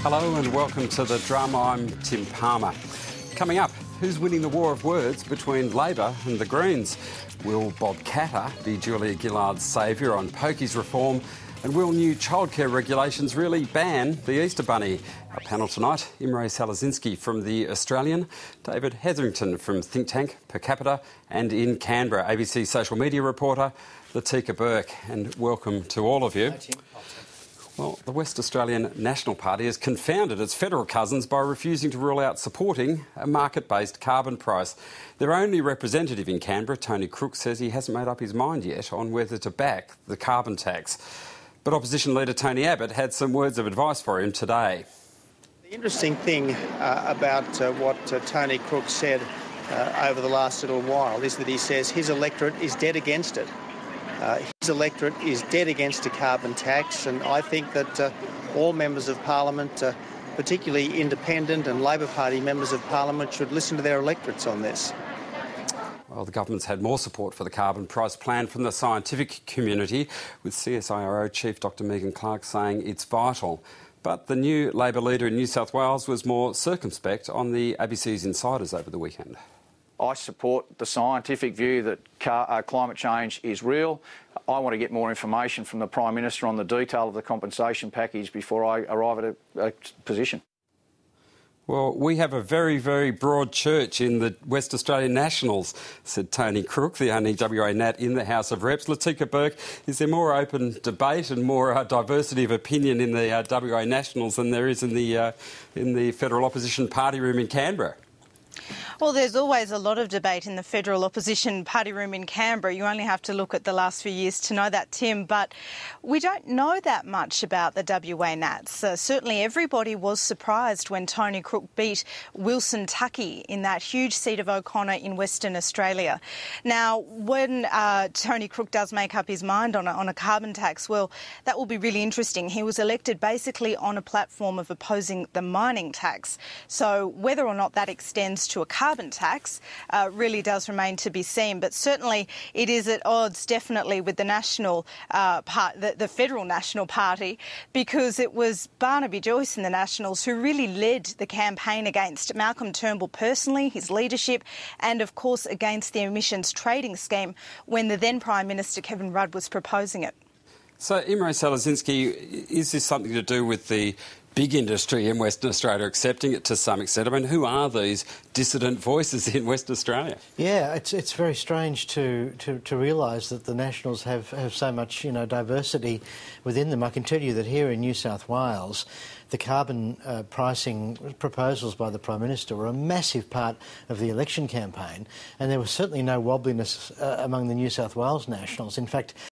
Hello and welcome to The Drama. I'm Tim Palmer. Coming up, who's winning the war of words between Labor and the Greens? Will Bob Katter be Julia Gillard's saviour on pokies reform? And will new childcare regulations really ban the Easter Bunny? Our panel tonight, Imre Salazinski from The Australian, David Hetherington from think tank Per Capita, and in Canberra, ABC social media reporter Latika Burke. And welcome to all of you. Hi, Tim. Well, the West Australian National Party has confounded its federal cousins by refusing to rule out supporting a market-based carbon price. Their only representative in Canberra, Tony Crook, says he hasn't made up his mind yet on whether to back the carbon tax. But opposition leader Tony Abbott had some words of advice for him today. The interesting thing about what Tony Crook said over the last little while is that he says his electorate is dead against it. His electorate is dead against a carbon tax, and I think that all members of Parliament, particularly independent and Labor Party members of Parliament, should listen to their electorates on this. Well, the government's had more support for the carbon price plan from the scientific community, with CSIRO Chief Dr Megan Clark saying it's vital. But the new Labor leader in New South Wales was more circumspect on the ABC's Insiders over the weekend. I support the scientific view that climate change is real. I want to get more information from the Prime Minister on the detail of the compensation package before I arrive at a position. Well, we have a very, very broad church in the West Australian Nationals, said Tony Crook, the only WA Nat in the House of Reps. Latika Burke, is there more open debate and more diversity of opinion in the WA Nationals than there is in the Federal Opposition Party room in Canberra? Well, there's always a lot of debate in the Federal Opposition Party room in Canberra. You only have to look at the last few years to know that, Tim. But we don't know that much about the WA Nats. Certainly everybody was surprised when Tony Crook beat Wilson Tuckey in that huge seat of O'Connor in Western Australia. Now, when Tony Crook does make up his mind on a carbon tax, well, that will be really interesting. He was elected basically on a platform of opposing the mining tax. So whether or not that extends to a carbon tax really does remain to be seen. But certainly it is at odds definitely with the national the Federal National Party, because it was Barnaby Joyce and the Nationals who really led the campaign against Malcolm Turnbull personally, his leadership, and of course against the emissions trading scheme when the then Prime Minister Kevin Rudd was proposing it. So, Imre Salazinski, is this something to do with the big industry in Western Australia accepting it to some extent? I mean, who are these dissident voices in Western Australia? Yeah, it's very strange to realise that the Nationals have so much, diversity within them. I can tell you that here in New South Wales, the carbon pricing proposals by the Prime Minister were a massive part of the election campaign, and there was certainly no wobbliness among the New South Wales Nationals. In fact,